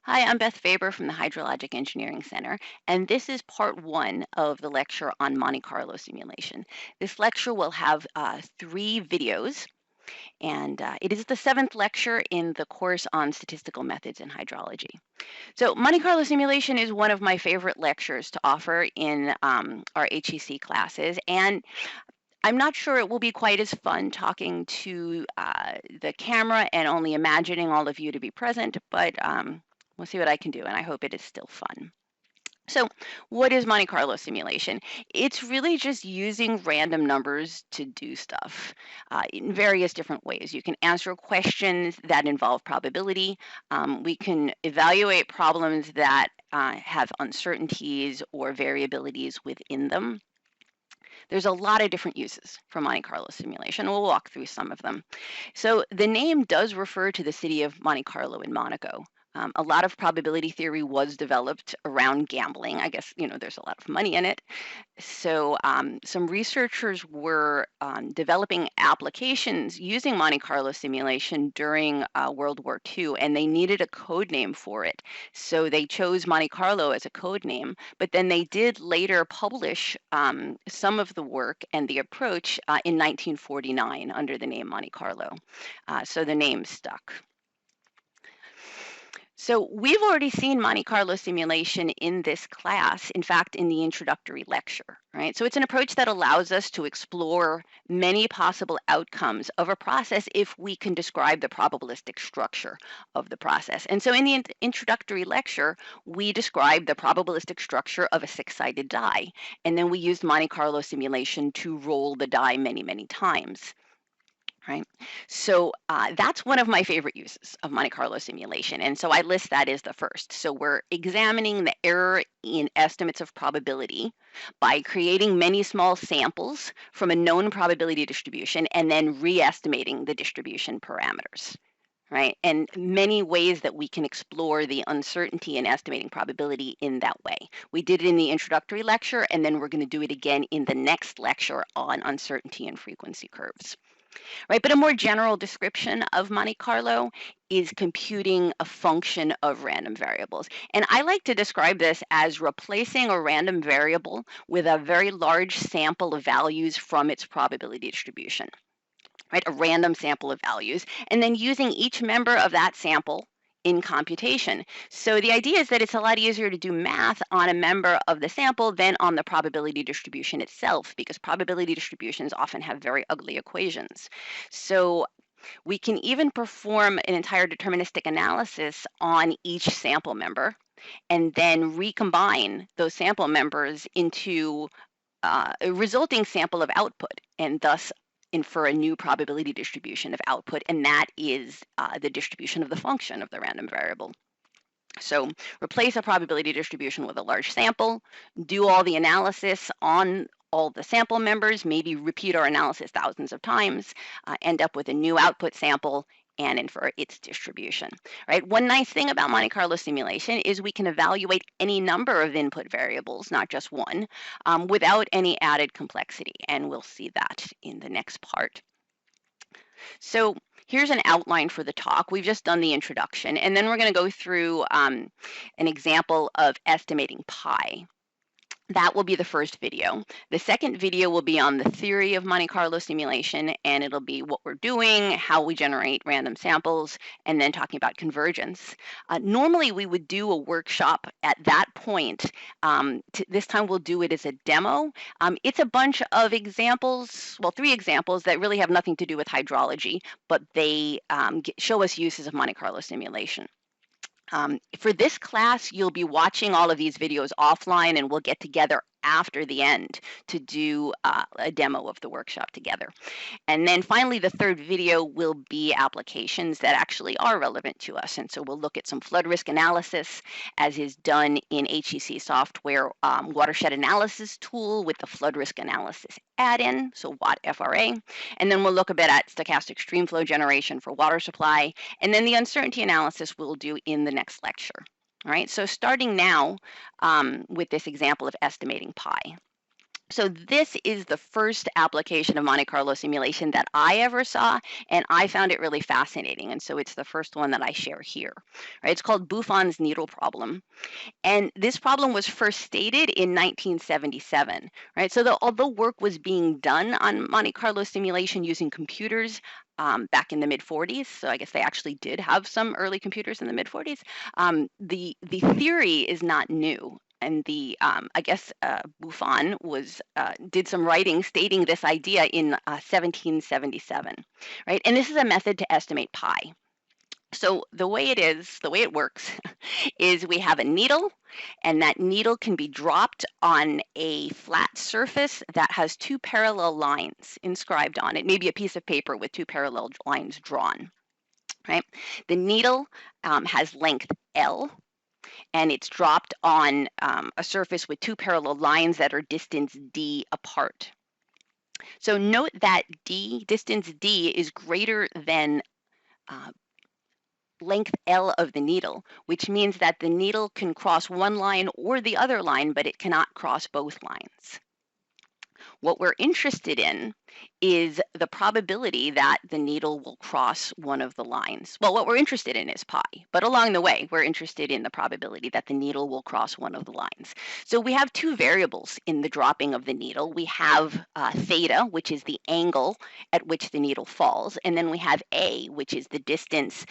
Hi, I'm Beth Faber from the Hydrologic Engineering Center, and this is part one of the lecture on Monte Carlo simulation. This lecture will have three videos, and it is the seventh lecture in the course on statistical methods in hydrology. So Monte Carlo simulation is one of my favorite lectures to offer in our HEC classes, and I'm not sure it will be quite as fun talking to the camera and only imagining all of you to be present, but we'll see what I can do, and I hope it is still fun. So, what is Monte Carlo simulation? It's really just using random numbers to do stuff in various different ways. You can answer questions that involve probability. We can evaluate problems that have uncertainties or variabilities within them. There's a lot of different uses for Monte Carlo simulation. We'll walk through some of them. So the name does refer to the city of Monte Carlo in Monaco. A lot of probability theory was developed around gambling. I guess, there's a lot of money in it. So some researchers were developing applications using Monte Carlo simulation during World War II, and they needed a code name for it. So they chose Monte Carlo as a code name, but then they did later publish some of the work and the approach in 1949 under the name Monte Carlo. So the name stuck. So we've already seen Monte Carlo simulation in this class, in fact, in the introductory lecture, right? So it's an approach that allows us to explore many possible outcomes of a process if we can describe the probabilistic structure of the process. And so in the introductory lecture, we described the probabilistic structure of a six-sided die, and then we used Monte Carlo simulation to roll the die many, many times. Right. So that's one of my favorite uses of Monte Carlo simulation. And so I list that as the first. So we're examining the error in estimates of probability by creating many small samples from a known probability distribution and then re-estimating the distribution parameters. Right. And many ways that we can explore the uncertainty in estimating probability in that way. We did it in the introductory lecture, and then we're going to do it again in the next lecture on uncertainty and frequency curves. Right? But a more general description of Monte Carlo is computing a function of random variables. And I like to describe this as replacing a random variable with a very large sample of values from its probability distribution, right? A random sample of values, and then using each member of that sample in computation. So the idea is that it's a lot easier to do math on a member of the sample than on the probability distribution itself, because probability distributions often have very ugly equations. So we can even perform an entire deterministic analysis on each sample member and then recombine those sample members into a resulting sample of output, and thus infer a new probability distribution of output, and that is the distribution of the function of the random variable. So replace a probability distribution with a large sample, do all the analysis on all the sample members, maybe repeat our analysis thousands of times, end up with a new output sample, and infer its distribution, right? One nice thing about Monte Carlo simulation is we can evaluate any number of input variables, not just one, without any added complexity, and we'll see that in the next part. So here's an outline for the talk. We've just done the introduction, and then we're going to go through an example of estimating pi. That will be the first video. The second video will be on the theory of Monte Carlo simulation, and it'll be what we're doing, how we generate random samples, and then talking about convergence. Normally, we would do a workshop at that point. This time, we'll do it as a demo. It's a bunch of examples, well, 3 examples that really have nothing to do with hydrology, but they show us uses of Monte Carlo simulation. For this class, you'll be watching all of these videos offline, and we'll get together after the end to do a demo of the workshop together. And then finally, the third video will be applications that actually are relevant to us. And so we'll look at some flood risk analysis, as is done in HEC software watershed analysis tool with the flood risk analysis add-in, so WAT-FRA. And then we'll look a bit at stochastic stream flow generation for water supply. And then the uncertainty analysis we'll do in the next lecture. All right, so starting now with this example of estimating pi. So this is the first application of Monte Carlo simulation that I ever saw, and I found it really fascinating. And so it's the first one that I share here. Right? It's called Buffon's needle problem. And this problem was first stated in 1977, right? So although work was being done on Monte Carlo simulation using computers back in the mid 40s, so I guess they actually did have some early computers in the mid 40s, the theory is not new. And I guess Buffon did some writing stating this idea in 1777, right? And this is a method to estimate pi. So the way it works is we have a needle, and that needle can be dropped on a flat surface that has two parallel lines inscribed on it, maybe a piece of paper with two parallel lines drawn, right? The needle has length L, and it's dropped on a surface with two parallel lines that are distance d apart. So note that distance d is greater than length L of the needle, which means that the needle can cross one line or the other line, but it cannot cross both lines. What we're interested in is the probability that the needle will cross one of the lines. Well, what we're interested in is pi, but along the way, we're interested in the probability that the needle will cross one of the lines. So we have two variables in the dropping of the needle. We have theta, which is the angle at which the needle falls, and then we have a, which is the distance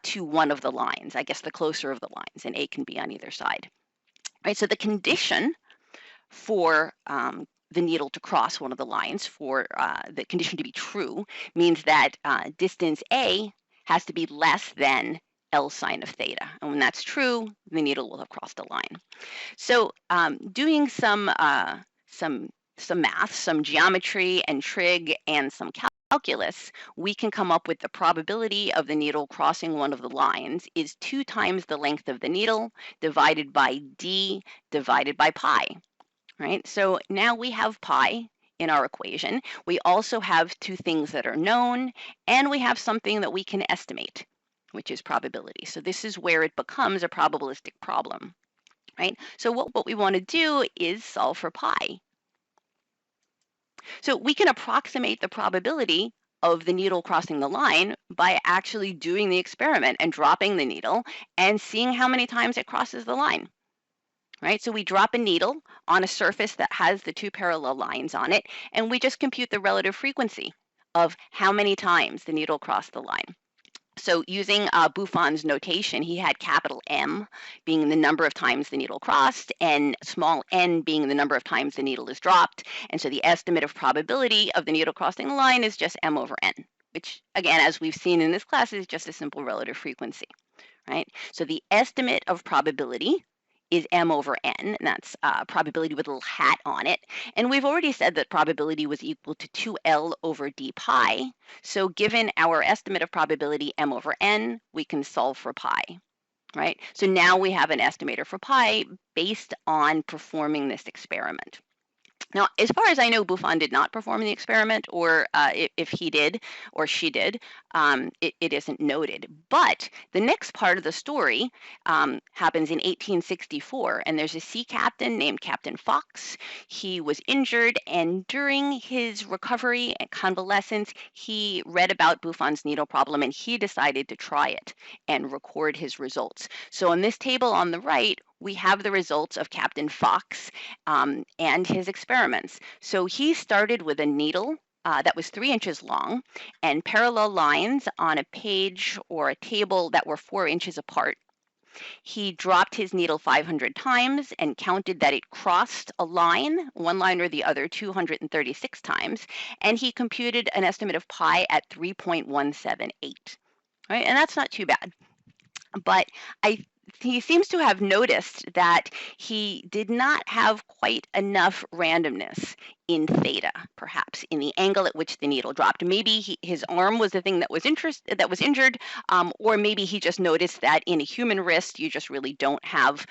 to one of the lines, I guess the closer of the lines, and a can be on either side. Right, so the condition for the needle to cross one of the lines, for the condition to be true, means that distance A has to be less than L sine of theta. And when that's true, the needle will have crossed a line. So doing some math, some geometry and trig and some calculus, we can come up with the probability of the needle crossing one of the lines is 2 times the length of the needle divided by d divided by pi. Right? So now we have pi in our equation. We also have two things that are known, and we have something that we can estimate, which is probability. So this is where it becomes a probabilistic problem, right? So what we want to do is solve for pi. So we can approximate the probability of the needle crossing the line by actually doing the experiment and dropping the needle and seeing how many times it crosses the line. Right? So we drop a needle on a surface that has the two parallel lines on it, and we just compute the relative frequency of how many times the needle crossed the line. So using Buffon's notation, he had capital M being the number of times the needle crossed and small n being the number of times the needle is dropped. And so the estimate of probability of the needle crossing the line is just M over n, which again, as we've seen in this class, is just a simple relative frequency, right? So the estimate of probability is M over N, and that's probability with a little hat on it. And we've already said that probability was equal to 2L over d pi. So given our estimate of probability M over N, we can solve for pi, right? So now we have an estimator for pi based on performing this experiment. Now, as far as I know, Buffon did not perform the experiment, or if he did or she did, it isn't noted. But the next part of the story happens in 1864, and there's a sea captain named Captain Fox. He was injured, and during his recovery and convalescence, he read about Buffon's needle problem, and he decided to try it and record his results. So in this table on the right, we have the results of Captain Fox and his experiments. So he started with a needle that was 3 inches long and parallel lines on a page or a table that were 4 inches apart. He dropped his needle 500 times and counted that it crossed a line, one line or the other, 236 times, and he computed an estimate of pi at 3.178. Right? And that's not too bad. But he seems to have noticed that he did not have quite enough randomness in theta, perhaps in the angle at which the needle dropped. Maybe his arm was the thing that was injured, or maybe he just noticed that in a human wrist, you just really don't have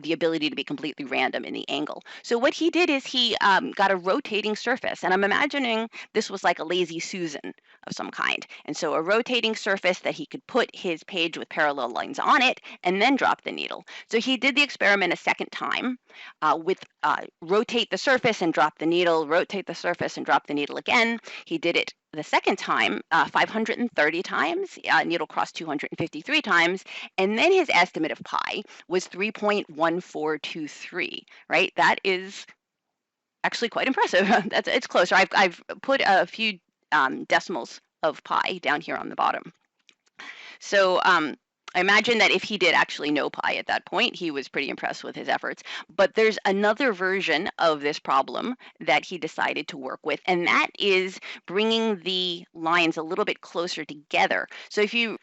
the ability to be completely random in the angle. So what he did is he got a rotating surface, and I'm imagining this was like a lazy Susan of some kind. And so a rotating surface that he could put his page with parallel lines on it and then drop the needle. So he did the experiment a second time with rotate the surface and drop the needle, rotate the surface and drop the needle again. He did it the second time 530 times, needle crossed 253 times, and then his estimate of pi was 3.1423, right? That is actually quite impressive. It's closer. I've put a few decimals of pi down here on the bottom. So I imagine that if he did actually know pi at that point, he was pretty impressed with his efforts. But there's another version of this problem that he decided to work with, and that is bringing the lines a little bit closer together. So if you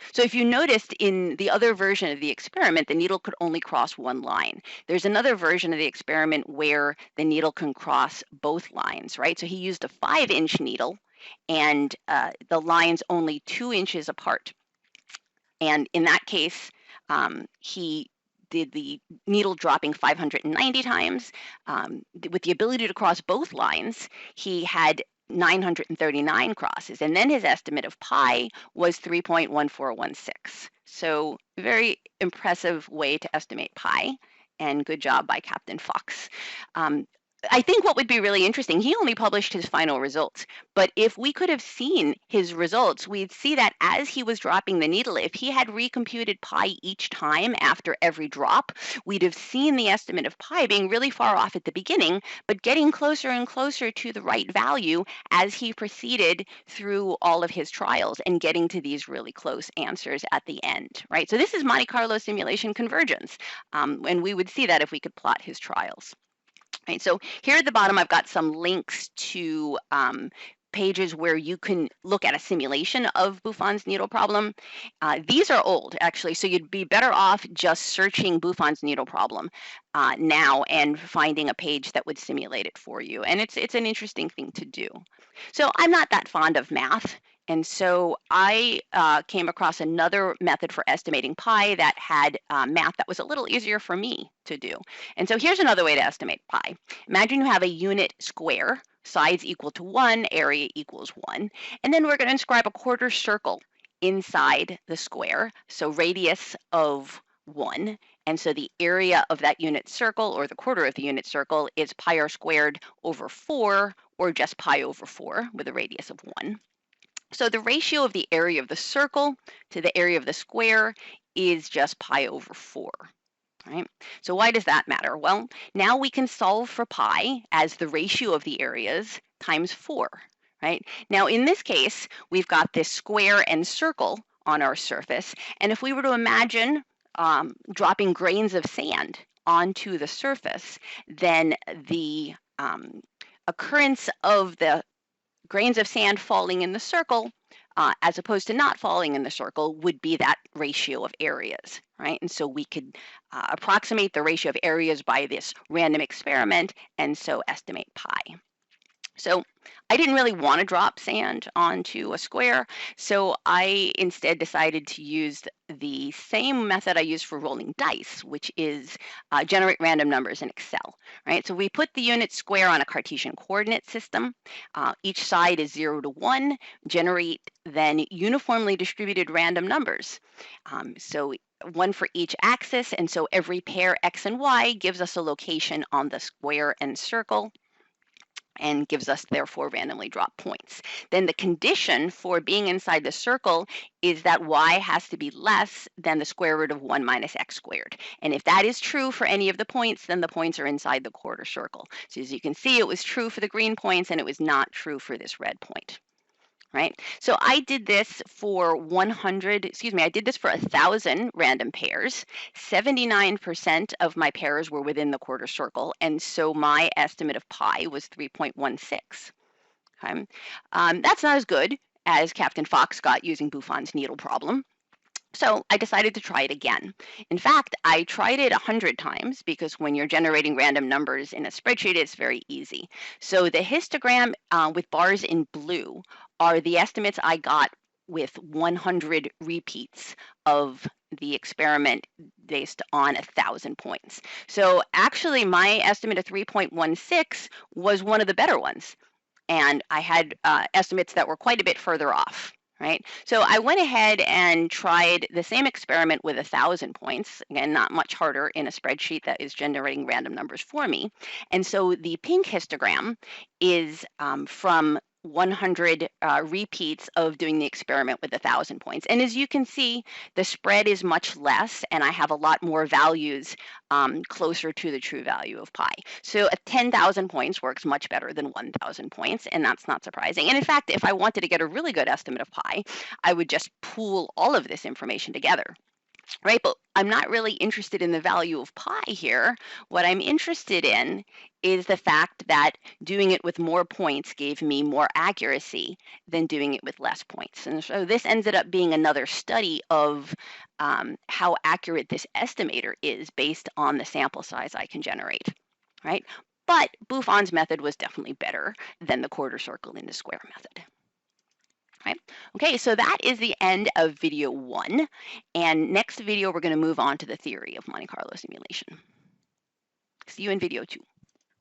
noticed in the other version of the experiment, the needle could only cross one line. There's another version of the experiment where the needle can cross both lines, right? So he used a 5-inch needle, and the lines only 2 inches apart. And in that case, he did the needle dropping 590 times. With the ability to cross both lines, he had 939 crosses. And then his estimate of pi was 3.1416. So very impressive way to estimate pi. And good job by Captain Fox. I think what would be really interesting, he only published his final results, but if we could have seen his results, we'd see that as he was dropping the needle, if he had recomputed pi each time after every drop, we'd have seen the estimate of pi being really far off at the beginning, but getting closer and closer to the right value as he proceeded through all of his trials and getting to these really close answers at the end, right? So this is Monte Carlo simulation convergence, and we would see that if we could plot his trials. Right, so here at the bottom, I've got some links to pages where you can look at a simulation of Buffon's needle problem. These are old, actually, so you'd be better off just searching Buffon's needle problem now and finding a page that would simulate it for you. And it's an interesting thing to do. So I'm not that fond of math. And so I came across another method for estimating pi that had math that was a little easier for me to do. And so here's another way to estimate pi. Imagine you have a unit square, sides equal to 1, area equals 1. And then we're going to inscribe a quarter circle inside the square, so radius of 1. And so the area of that unit circle, or the quarter of the unit circle, is pi r squared over 4, or just pi over 4 with a radius of 1. So the ratio of the area of the circle to the area of the square is just pi over 4. Right? So why does that matter? Well, now we can solve for pi as the ratio of the areas times 4. Right? Now in this case, we've got this square and circle on our surface, and if we were to imagine dropping grains of sand onto the surface, then the occurrence of the grains of sand falling in the circle as opposed to not falling in the circle would be that ratio of areas, right? And so we could approximate the ratio of areas by this random experiment and so estimate pi. So I didn't really want to drop sand onto a square, so I instead decided to use the same method I use for rolling dice, which is generate random numbers in Excel, right? So we put the unit square on a Cartesian coordinate system. Each side is 0 to 1, generate then uniformly distributed random numbers. So one for each axis, and so every pair x and y gives us a location on the square and circle, and gives us therefore randomly dropped points. Then the condition for being inside the circle is that y has to be less than the square root of 1 minus x squared. And if that is true for any of the points, then the points are inside the quarter circle. So as you can see, it was true for the green points and it was not true for this red point. Right? So I did this for 1,000 random pairs. 79% of my pairs were within the quarter circle, and so my estimate of pi was 3.16. Okay? That's not as good as Captain Fox got using Buffon's needle problem. So I decided to try it again. In fact, I tried it 100 times because when you're generating random numbers in a spreadsheet, it's very easy. So the histogram with bars in blue are the estimates I got with 100 repeats of the experiment based on 1,000 points. So actually, my estimate of 3.16 was one of the better ones, and I had estimates that were quite a bit further off. Right. So I went ahead and tried the same experiment with 1,000 points. Again, not much harder in a spreadsheet that is generating random numbers for me. And so the pink histogram is from 100 repeats of doing the experiment with 1,000 points. And as you can see, the spread is much less, and I have a lot more values closer to the true value of pi. So a 10,000 points works much better than 1,000 points, and that's not surprising. And in fact, if I wanted to get a really good estimate of pi, I would just pool all of this information together. Right, but I'm not really interested in the value of pi here. What I'm interested in is the fact that doing it with more points gave me more accuracy than doing it with less points. And so this ended up being another study of how accurate this estimator is based on the sample size I can generate, right? But Buffon's method was definitely better than the quarter circle in the square method. Right. Okay, so that is the end of video 1. And next video, we're going to move on to the theory of Monte Carlo simulation. See you in video 2.